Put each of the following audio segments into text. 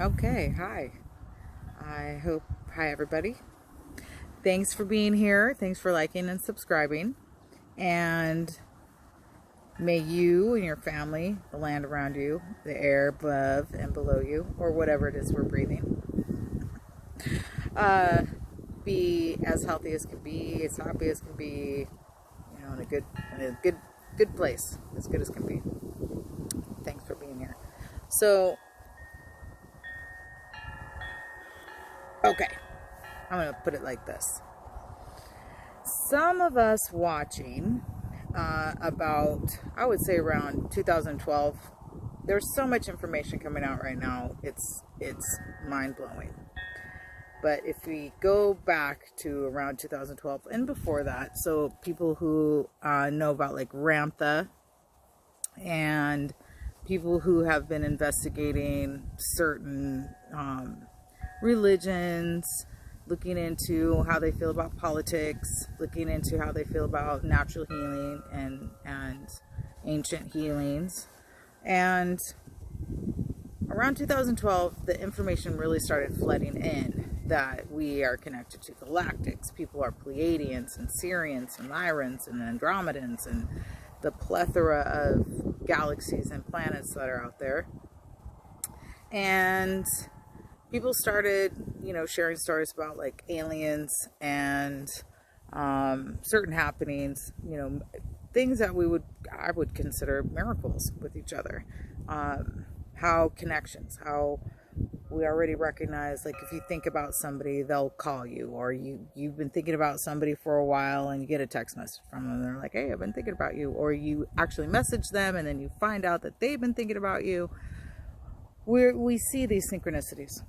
Okay, hi. Hi everybody. Thanks for being here. Thanks for liking and subscribing. And may you and your family, the land around you, the air above and below you, or whatever it is we're breathing, uh, be as healthy as can be, as happy as can be, in a good place, as good as can be. Thanks for being here. So, okay, I'm going to put it like this. Some of us watching about, I would say around 2012, there's so much information coming out right now, it's mind-blowing. But if we go back to around 2012 and before that, so people who know about like Ramtha and people who have been investigating certain religions, looking into how they feel about politics, looking into how they feel about natural healing and ancient healings. And around 2012, the information really started flooding in that we are connected to galactics. People are Pleiadians and Sirians and Lyrans and Andromedans and the plethora of galaxies and planets that are out there. And people started, sharing stories about like aliens and certain happenings, things that I would consider miracles with each other. How we already recognize, like if you think about somebody, they'll call you, or you've been thinking about somebody for a while and you get a text message from them. They're like, hey, I've been thinking about you. Or you actually message them and then you find out that they've been thinking about you. We see these synchronicities.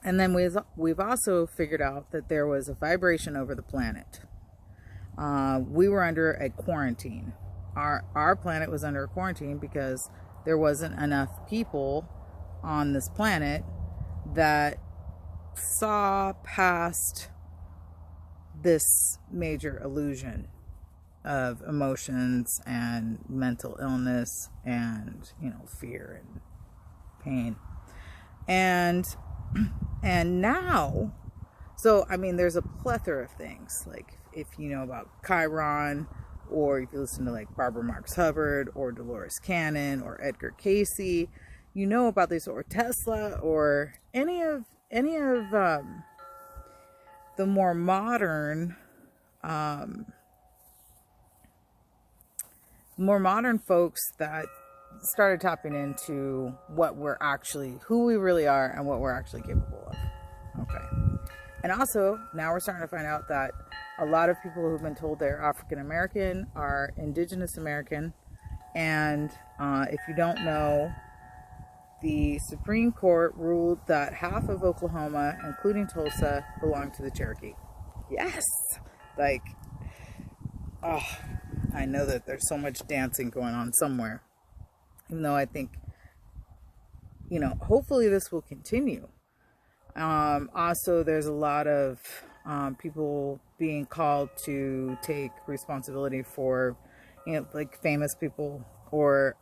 And then we've also figured out that there was a vibration over the planet. We were under a quarantine. Our planet was under a quarantine because there wasn't enough people on this planet that saw past this major illusion of emotions and mental illness and, fear and pain. And now, so I mean, there's a plethora of things, like if you know about Chiron, or if you listen to like Barbara Marx Hubbard or Dolores Cannon or Edgar Cayce, you know about this, or Tesla, or any of the more modern folks that started tapping into who we really are and what we're actually capable of. Okay. And also, now we're starting to find out that a lot of people who've been told they're African American are Indigenous American. And if you don't know, the Supreme Court ruled that half of Oklahoma, including Tulsa, belonged to the Cherokee. Yes! Like, oh, I know that there's so much dancing going on somewhere. Even though I think, hopefully this will continue. Also, there's a lot of people being called to take responsibility for, like famous people or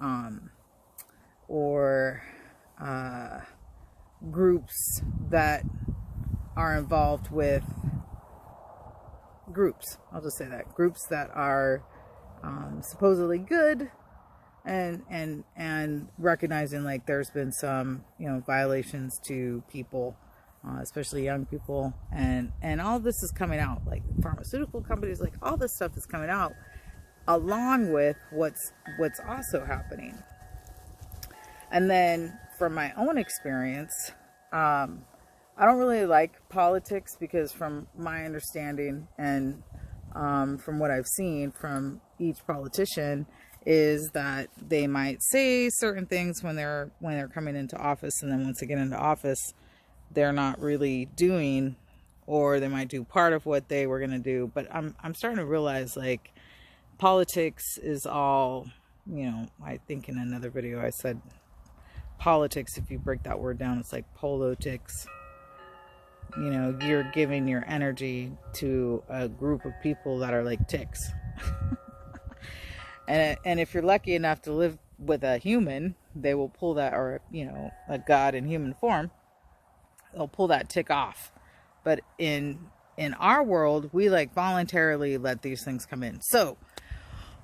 groups that are involved with groups. I'll just say that groups that are supposedly good, and recognizing like there's been some violations to people, especially young people, and all this is coming out, like pharmaceutical companies, like all this stuff is coming out along with what's also happening. And then from my own experience, I don't really like politics because from my understanding and from what I've seen from each politician is that they might say certain things when they're coming into office, and then once they get into office, they're not really doing, or they might do part of what they were going to do. But I'm starting to realize, like, politics is all, I think in another video I said politics, if you break that word down, it's like politics. You're giving your energy to a group of people that are like ticks. And if you're lucky enough to live with a human, they will pull that, or, you know, a god in human form, they'll pull that tick off. But in our world, we like voluntarily let these things come in. So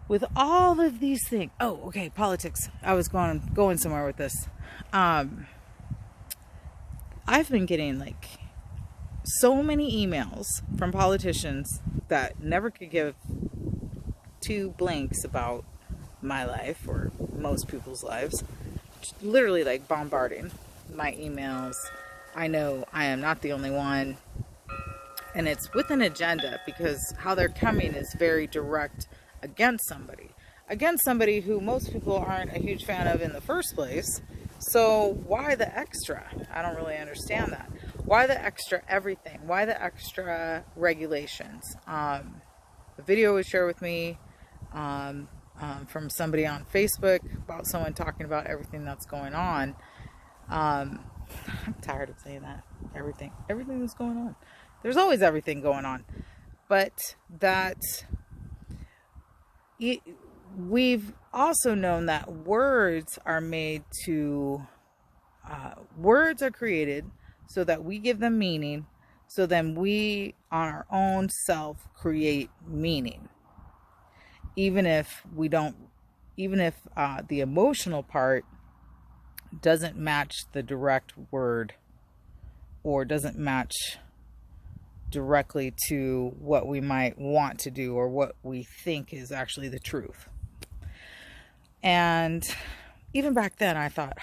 with all of these things, oh, okay, politics. I was going somewhere with this. I've been getting like so many emails from politicians that never could give two blanks about my life or most people's lives, literally like bombarding my emails. I know I am not the only one, and it's with an agenda, because how they're coming is very direct against somebody who most people aren't a huge fan of in the first place. So why the extra? I don't really understand that. Why the extra everything? Why the extra regulations? A video was shared with me from somebody on Facebook about someone talking about everything that's going on. I'm tired of saying that. Everything that's going on. There's always everything going on. But that we've also known that words are created so that we give them meaning, so then we on our own self create meaning. Even if the emotional part doesn't match the direct word, or doesn't match directly to what we might want to do or what we think is actually the truth. And even back then I thought,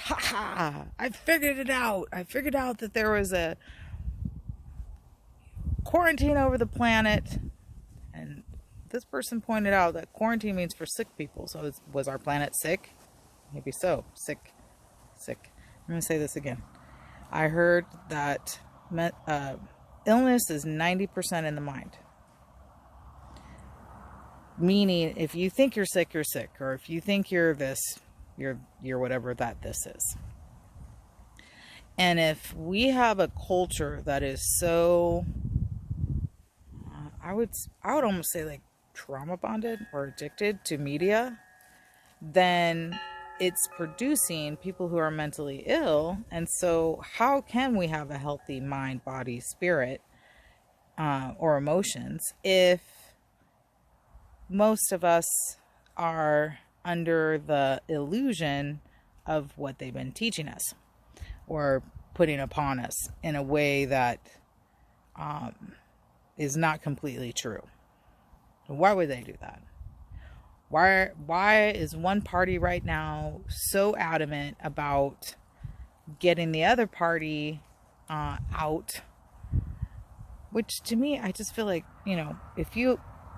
I figured it out. I figured out that there was a quarantine over the planet. And this person pointed out that quarantine means for sick people. So was our planet sick? Maybe so. Sick. I'm going to say this again. I heard that illness is 90% in the mind. Meaning, if you think you're sick, you're sick. Or if you think you're this, you're whatever this is. And if we have a culture that is so, I would almost say like trauma bonded or addicted to media, then it's producing people who are mentally ill. And so how can we have a healthy mind, body, spirit, or emotions if most of us are under the illusion of what they've been teaching us or putting upon us in a way that is not completely true? Why would they do that? Why is one party right now so adamant about getting the other party out? Which to me, I just feel like, you know,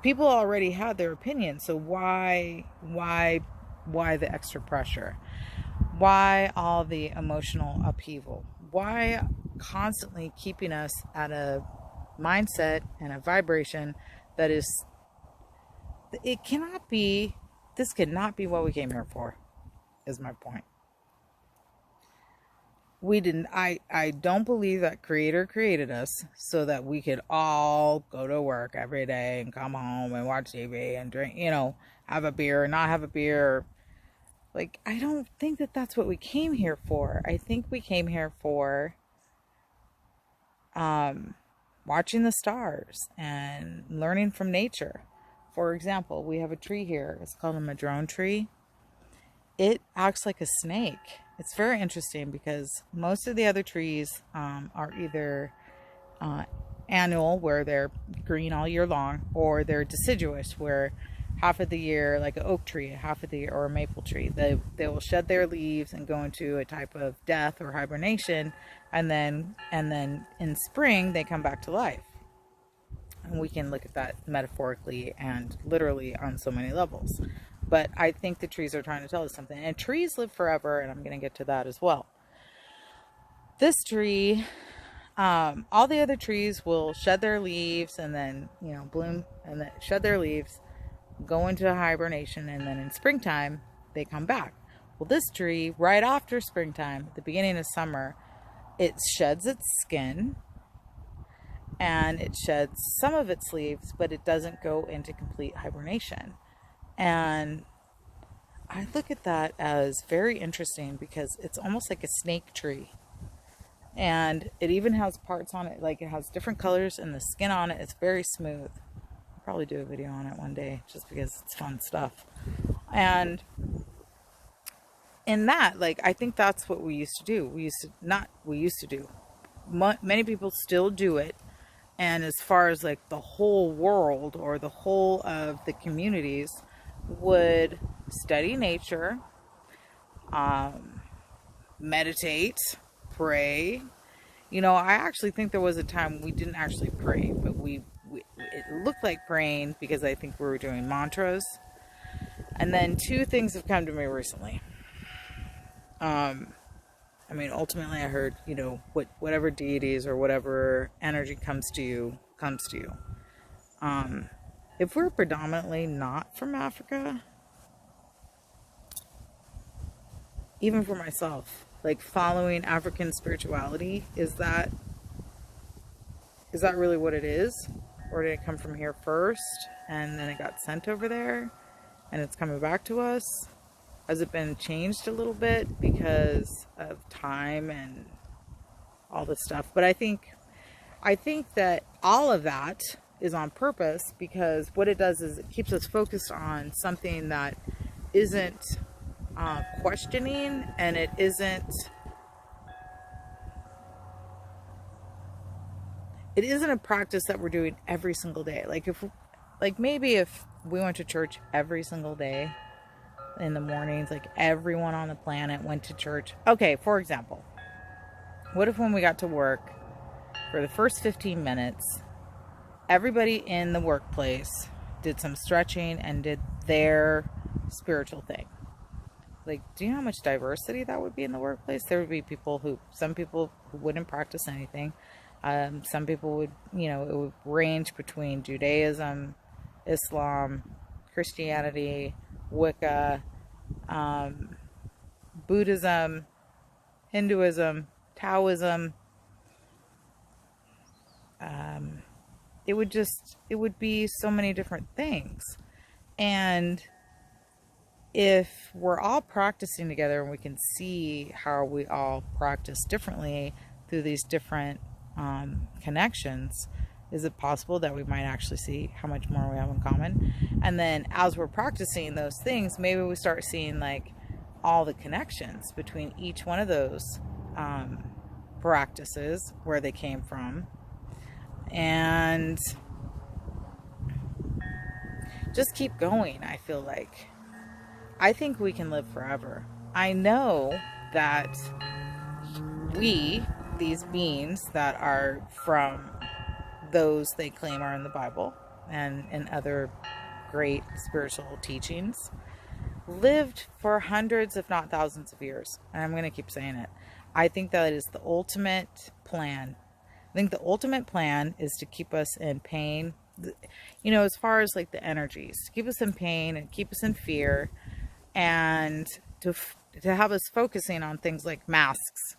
people already had their opinion, so why the extra pressure? Why all the emotional upheaval? Why constantly keeping us at a mindset and a vibration that is, this cannot be what we came here for, is my point. I don't believe that Creator created us so that we could all go to work every day and come home and watch TV and drink, have a beer or not have a beer. Like, I don't think that that's what we came here for. I think we came here for watching the stars and learning from nature. For example, we have a tree here. It's called a madrone tree. It acts like a snake. It's very interesting because most of the other trees are either annual, where they're green all year long, or they're deciduous, where half of the year, like an oak tree, half of the year, or a maple tree, they will shed their leaves and go into a type of death or hibernation, and then in spring they come back to life. And we can look at that metaphorically and literally on so many levels. But I think the trees are trying to tell us something. And trees live forever, and I'm going to get to that as well. This tree, all the other trees will shed their leaves and then, bloom and then shed their leaves, go into hibernation, and then in springtime, they come back. Well, this tree, right after springtime, at the beginning of summer, it sheds its skin and it sheds some of its leaves, but it doesn't go into complete hibernation. And I look at that as very interesting because it's almost like a snake tree. And it even has parts on it, like it has different colors, and the skin on it is very smooth. I'll probably do a video on it one day just because it's fun stuff. And in that, like, I think that's what we used to do. We used to do. Many people still do it. And as far as like the whole world or the whole of the communities would study nature, meditate, pray. You know, I actually think there was a time we didn't actually pray, but it looked like praying because I think we were doing mantras. And then two things have come to me recently. I mean, ultimately I heard, you know, whatever deities or whatever energy comes to you, comes to you. If we're predominantly not from Africa, even for myself, like following African spirituality, is that really what it is? Or did it come from here first and then it got sent over there and it's coming back to us? Has it been changed a little bit because of time and all this stuff? But I think that all of that is on purpose, because what it does is it keeps us focused on something that isn't questioning, and it isn't a practice that we're doing every single day. Like maybe if we went to church every single day in the mornings, like everyone on the planet went to church. Okay, for example, what if when we got to work, for the first 15 minutes, everybody in the workplace did some stretching and did their spiritual thing? Like, do you know how much diversity that would be in the workplace? There would be some people who wouldn't practice anything. Some people would, you know, it would range between Judaism, Islam, Christianity, Wicca, Buddhism, Hinduism, Taoism. It would be so many different things. And if we're all practicing together and we can see how we all practice differently through these different connections, is it possible that we might actually see how much more we have in common? And then as we're practicing those things, maybe we start seeing like all the connections between each one of those practices, where they came from, and just keep going. I think we can live forever. I know that these beings that are from those they claim are in the Bible and in other great spiritual teachings, lived for hundreds, if not thousands of years. And I'm going to keep saying it. I think that is the ultimate plan. I think the ultimate plan is to keep us in pain. You know, as far as like the energies, to keep us in pain and keep us in fear, and to have us focusing on things like masks.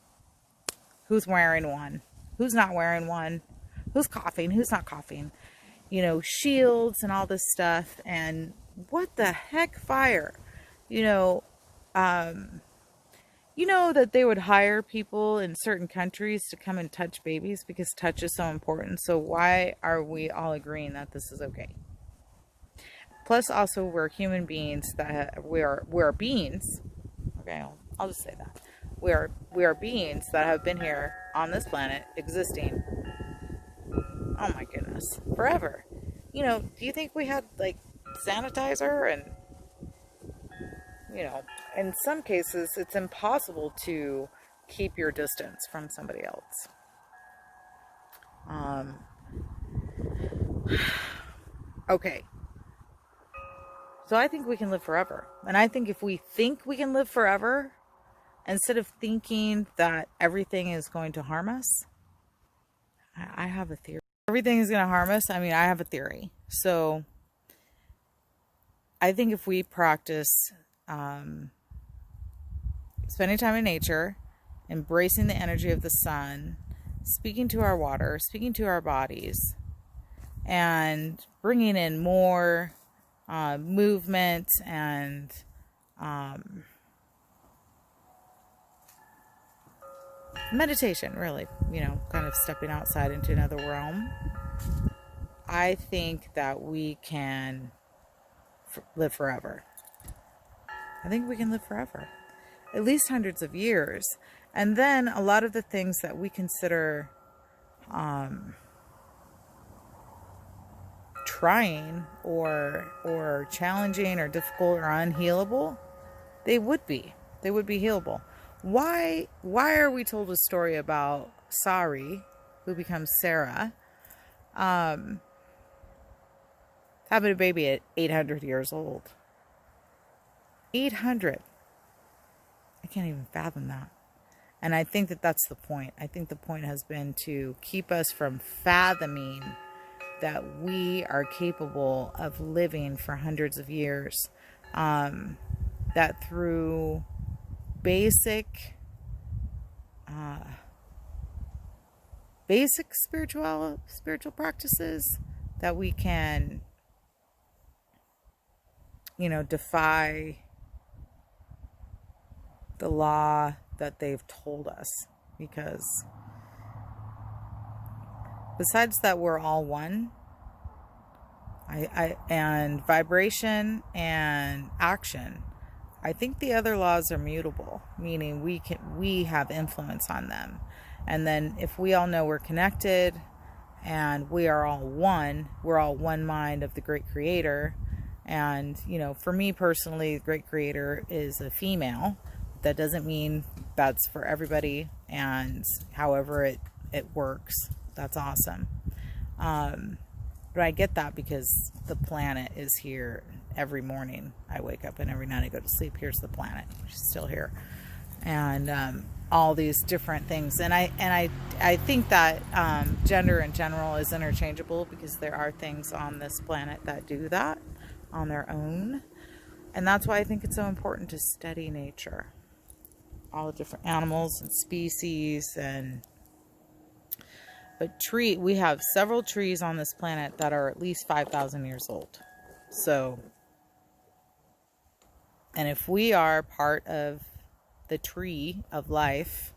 Who's wearing one? Who's not wearing one? Who's coughing? Who's not coughing? You know, shields and all this stuff. And what the heck, fire? You know that they would hire people in certain countries to come and touch babies because touch is so important. So why are we all agreeing that this is okay? Plus, also, we're human beings we are beings. Okay, I'll just say that we are beings that have been here on this planet, existing. Oh my goodness, forever. You know, do you think we had like sanitizer? And you know, in some cases, it's impossible to keep your distance from somebody else. Okay. So I think we can live forever. And I think if we think we can live forever, instead of thinking that everything is going to harm us, I have a theory. Everything is going to harm us. I mean, I have a theory. So I think if we practice spending time in nature, embracing the energy of the sun, speaking to our water, speaking to our bodies, and bringing in more movement and Meditation, really, kind of stepping outside into another realm. I think that we can live forever. I think we can live forever, at least hundreds of years. And then a lot of the things that we consider trying or challenging or difficult or unhealable, they would be healable. Why are we told a story about Sari, who becomes Sarah, having a baby at 800 years old? 800. I can't even fathom that. And I think that that's the point. I think the point has been to keep us from fathoming that we are capable of living for hundreds of years. That through basic spiritual practices, that we can, defy the law that they've told us. Because besides that, we're all one. And vibration and action, I think the other laws are mutable, meaning we have influence on them. And then if we all know we're connected and we are all one, we're all one mind of the great creator. And, for me personally, the great creator is a female. That doesn't mean that's for everybody, and however it works, that's awesome. But I get that because the planet is here every morning. I wake up and every night I go to sleep. Here's the planet. She's still here. And all these different things. And I think that gender in general is interchangeable, because there are things on this planet that do that on their own. And that's why I think it's so important to study nature. All the different animals and species but we have several trees on this planet that are at least 5,000 years old. So, and if we are part of the tree of life,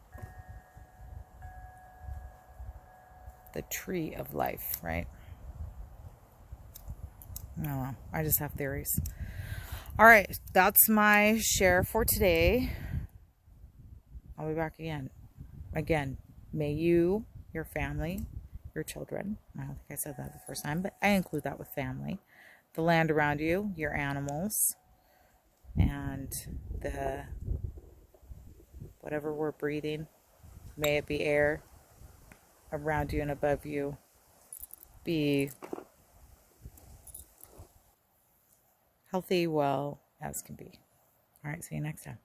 right? I don't know. I just have theories. All right. That's my share for today. I'll be back again. May you, your family, your children, I don't think I said that the first time, but I include that with family, the land around you, your animals, and the whatever we're breathing, may it be air around you and above you, be healthy, well as can be. All right, see you next time.